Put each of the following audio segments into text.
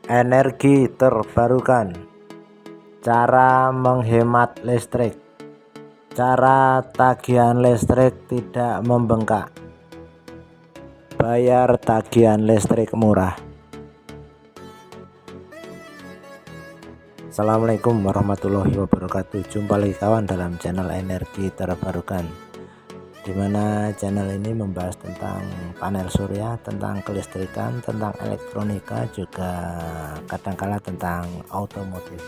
Energi terbarukan, cara menghemat listrik, cara tagihan listrik tidak membengkak, bayar tagihan listrik murah. Assalamualaikum warahmatullahi wabarakatuh. Jumpa lagi kawan dalam channel energi terbarukan, dimana channel ini membahas tentang panel surya, tentang kelistrikan, tentang elektronika, juga kadangkala tentang otomotif.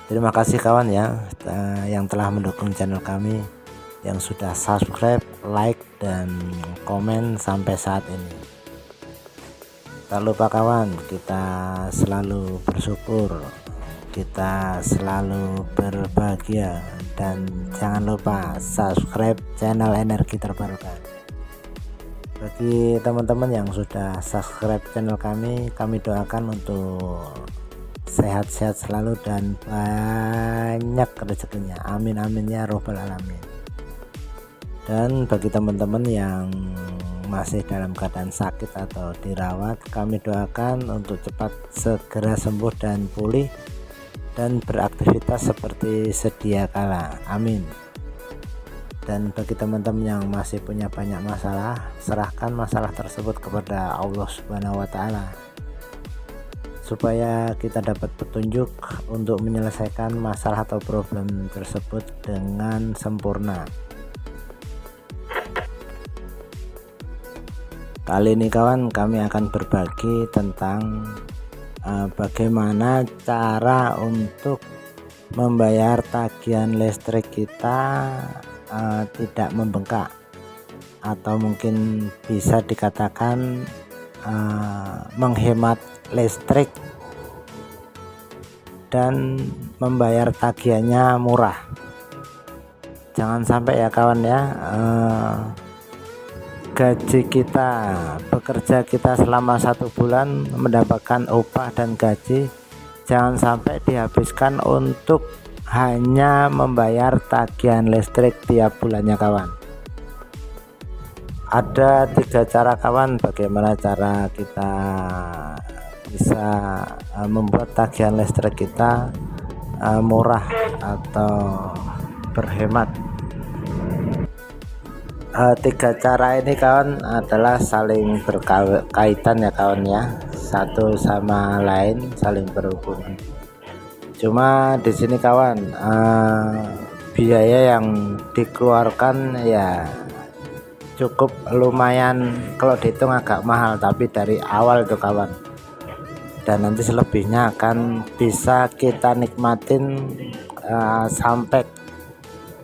Terima kasih kawan ya yang telah mendukung channel kami, yang sudah subscribe, like, dan komen sampai saat ini. Tak lupa kawan, kita selalu bersyukur, kita selalu berbahagia, dan jangan lupa subscribe channel energi terbarukan. Bagi teman-teman yang sudah subscribe channel kami doakan untuk sehat-sehat selalu dan banyak rezekinya, amin amin ya robbal alamin. Dan bagi teman-teman yang masih dalam keadaan sakit atau dirawat, kami doakan untuk cepat segera sembuh dan pulih dan beraktivitas seperti sedia kala, amin. Dan bagi teman-teman yang masih punya banyak masalah, serahkan masalah tersebut kepada Allah Subhanahu wa Ta'ala, supaya kita dapat petunjuk untuk menyelesaikan masalah atau problem tersebut dengan sempurna. Kali ini kawan, kami akan berbagi tentang bagaimana cara untuk membayar tagihan listrik kita tidak membengkak, atau mungkin bisa dikatakan menghemat listrik dan membayar tagihannya murah. Jangan sampai ya kawan ya, gaji kita, bekerja kita selama 1 bulan mendapatkan upah dan gaji, jangan sampai dihabiskan untuk hanya membayar tagihan listrik tiap bulannya kawan. Ada 3 cara kawan, bagaimana cara kita bisa membuat tagihan listrik kita murah atau berhemat. 3 cara ini kawan adalah saling berkaitan ya kawan ya, satu sama lain saling berhubungan. Cuma di sini kawan, biaya yang dikeluarkan ya cukup lumayan, kalau dihitung agak mahal, tapi dari awal tuh kawan, dan nanti selebihnya akan bisa kita nikmatin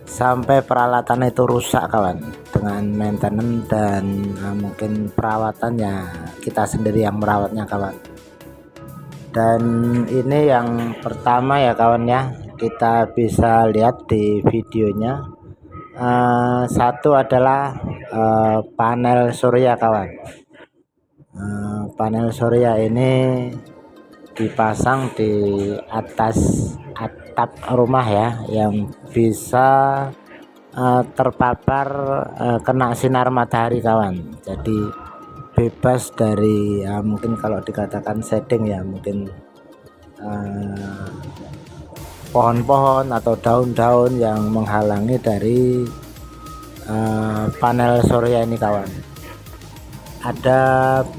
sampai peralatan itu rusak kawan, dengan maintenance dan mungkin perawatannya kita sendiri yang merawatnya kawan. Dan ini yang pertama ya kawan ya, kita bisa lihat di videonya. Satu adalah panel surya kawan. Panel surya ini dipasang di atas atap rumah ya, yang bisa terpapar kena sinar matahari kawan. Jadi bebas dari mungkin kalau dikatakan shading ya, mungkin pohon-pohon atau daun-daun yang menghalangi dari panel surya ini kawan. Ada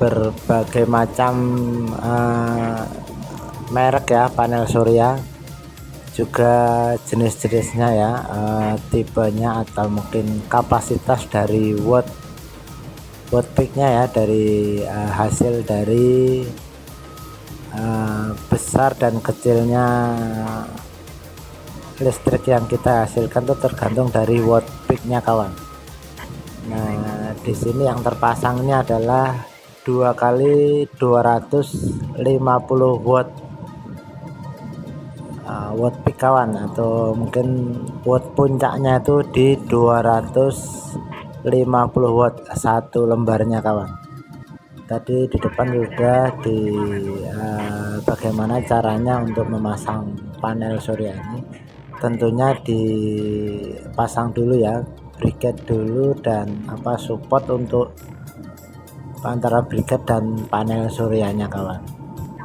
berbagai macam merek ya panel surya, juga jenis-jenisnya ya, tipenya atau mungkin kapasitas dari watt peaknya ya, dari hasil dari besar dan kecilnya listrik yang kita hasilkan itu tergantung dari watt peaknya kawan. Nah di sini yang terpasangnya adalah 2 kali 250 watt watt peak kawan, atau mungkin watt puncaknya itu di 250 watt satu lembarnya kawan. Tadi di depan juga di bagaimana caranya untuk memasang panel surya ini. Tentunya dipasang dulu ya, briket dulu, dan support untuk antara briket dan panel suryanya kawan.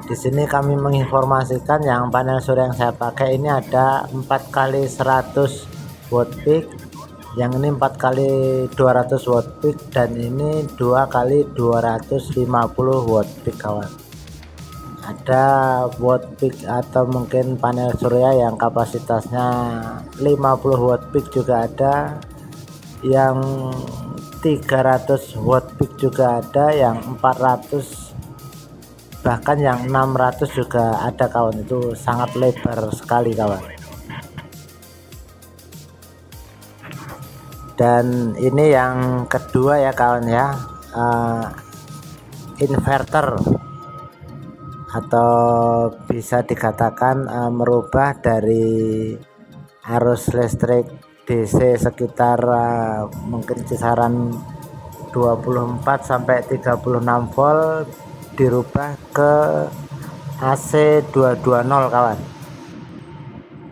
Di sini kami menginformasikan yang panel surya yang saya pakai ini ada 4 kali 100 watt peak, yang ini 4 kali 200 watt peak, dan ini 2 kali 250 watt peak kawan. Ada watt peak atau mungkin panel surya yang kapasitasnya 50 watt peak juga ada, yang 300 watt peak juga ada, yang 400, bahkan yang 600 juga ada kawan. Itu sangat lebar sekali kawan. Dan ini yang kedua ya kawan ya, inverter, atau bisa dikatakan merubah dari arus listrik DC sekitar mungkin kisaran 24 sampai 36 volt dirubah ke AC 220 kawan.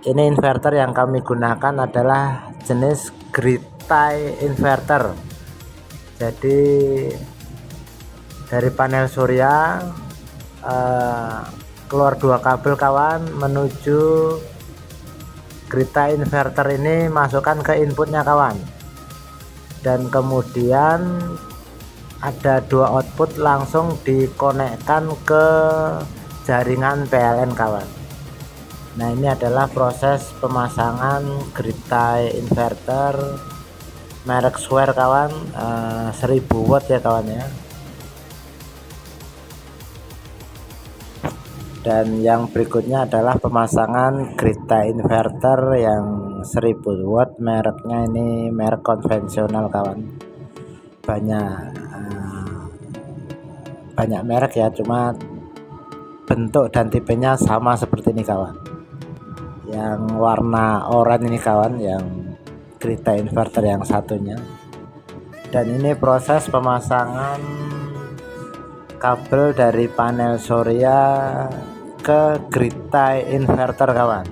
Ini inverter yang kami gunakan adalah jenis grid tie inverter. Jadi dari panel surya keluar 2 kabel kawan menuju grid tie inverter ini, masukkan ke inputnya kawan, dan kemudian ada 2 output langsung dikonekkan ke jaringan PLN kawan. Nah, ini adalah proses pemasangan grid tie inverter merek Swear kawan, 1000 watt ya kawan ya. Dan yang berikutnya adalah pemasangan grid tie inverter yang 1000 watt, mereknya ini merek konvensional kawan. Banyak merek ya, cuma bentuk dan tipenya sama seperti ini kawan. Yang warna oranye ini kawan, yang grid tie inverter yang satunya. Dan ini proses pemasangan kabel dari panel surya ke grid tie inverter kawan.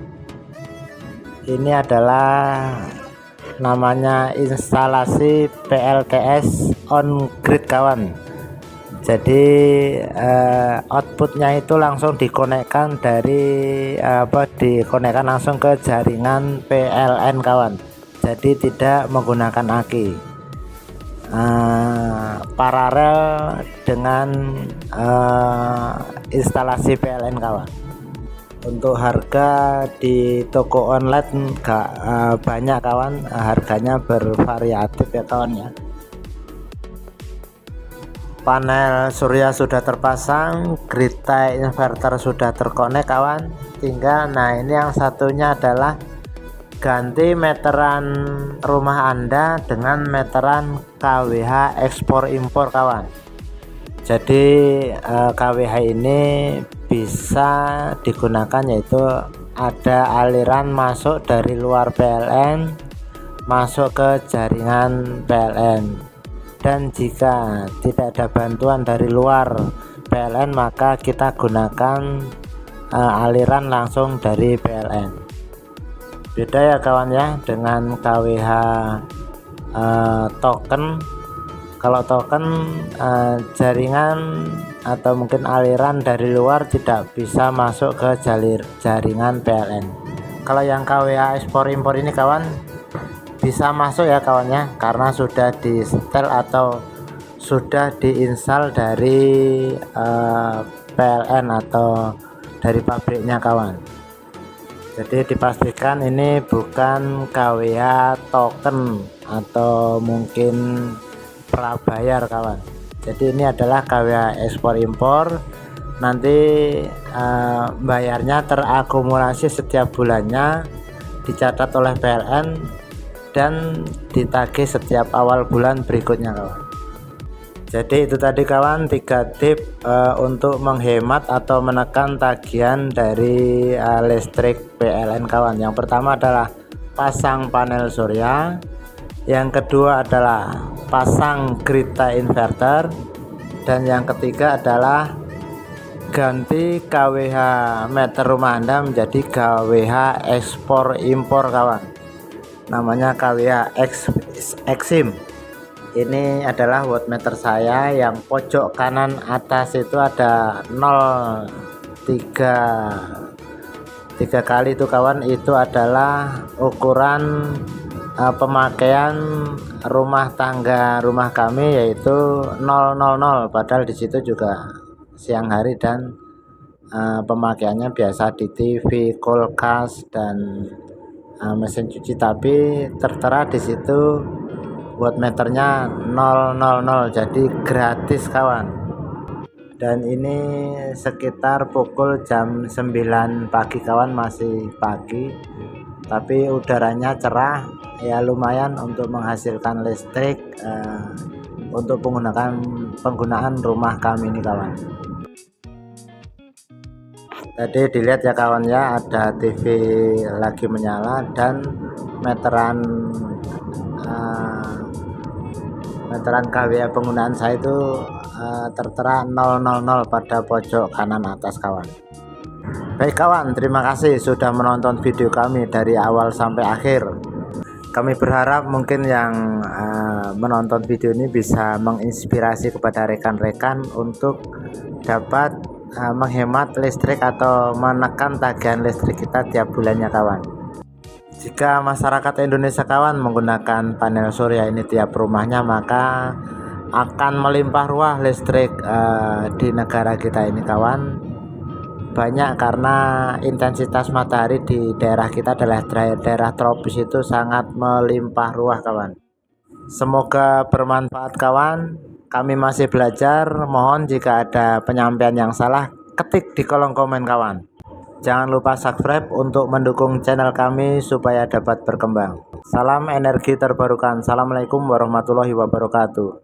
Ini adalah namanya instalasi PLTS on grid kawan. Jadi outputnya itu langsung dikonekkan dikonekkan langsung ke jaringan PLN kawan. Jadi tidak menggunakan aki, paralel dengan instalasi PLN kawan. Untuk harga di toko online gak banyak kawan, harganya bervariatif ya kawan ya. Panel surya sudah terpasang, grid tie inverter sudah terkonek kawan. Tinggal, nah ini yang satunya adalah ganti meteran rumah Anda dengan meteran KWH ekspor impor kawan. Jadi KWH ini bisa digunakan, yaitu ada aliran masuk dari luar PLN masuk ke jaringan PLN. Dan jika tidak ada bantuan dari luar PLN, maka kita gunakan aliran langsung dari PLN. Beda ya kawan ya dengan KWH token. Kalau token jaringan atau mungkin aliran dari luar tidak bisa masuk ke jaringan PLN. Kalau yang KWH ekspor impor ini kawan bisa masuk ya kawannya, karena sudah di setel atau sudah diinstal dari PLN atau dari pabriknya kawan. Jadi dipastikan ini bukan KWH token atau mungkin prabayar kawan. Jadi ini adalah KWH ekspor impor. Nanti bayarnya terakumulasi setiap bulannya, dicatat oleh PLN dan ditagih setiap awal bulan berikutnya kawan. Jadi itu tadi kawan, 3 tip untuk menghemat atau menekan tagihan dari listrik PLN kawan. Yang pertama adalah pasang panel surya, yang kedua adalah pasang grid tie inverter, dan yang ketiga adalah ganti KWH meter rumah Anda menjadi KWH ekspor impor kawan. Namanya KWH Exim. Ini adalah wattmeter saya, yang pojok kanan atas itu ada 0 tiga kali itu kawan, itu adalah ukuran pemakaian rumah tangga rumah kami, yaitu 000, padahal di situ juga siang hari dan pemakaiannya biasa di TV, kulkas dan mesin cuci, tapi tertera di situ watt meternya 000, jadi gratis kawan. Dan ini sekitar pukul jam 9 pagi kawan, masih pagi tapi udaranya cerah ya, lumayan untuk menghasilkan listrik untuk penggunaan rumah kami ini kawan. Tadi dilihat ya kawan ya, ada TV lagi menyala dan meteran KWA penggunaan saya itu tertera 000 pada pojok kanan atas kawan. Baik kawan, terima kasih sudah menonton video kami dari awal sampai akhir. Kami berharap mungkin yang menonton video ini bisa menginspirasi kepada rekan-rekan untuk dapat menghemat listrik atau menekan tagihan listrik kita tiap bulannya kawan. Jika masyarakat Indonesia kawan menggunakan panel surya ini tiap rumahnya, maka akan melimpah ruah listrik di negara kita ini kawan. Banyak karena intensitas matahari di daerah kita adalah daerah tropis, itu sangat melimpah ruah kawan. Semoga bermanfaat kawan. Kami masih belajar, mohon jika ada penyampaian yang salah ketik di kolom komen kawan. Jangan lupa subscribe untuk mendukung channel kami supaya dapat berkembang. Salam energi terbarukan. Assalamualaikum warahmatullahi wabarakatuh.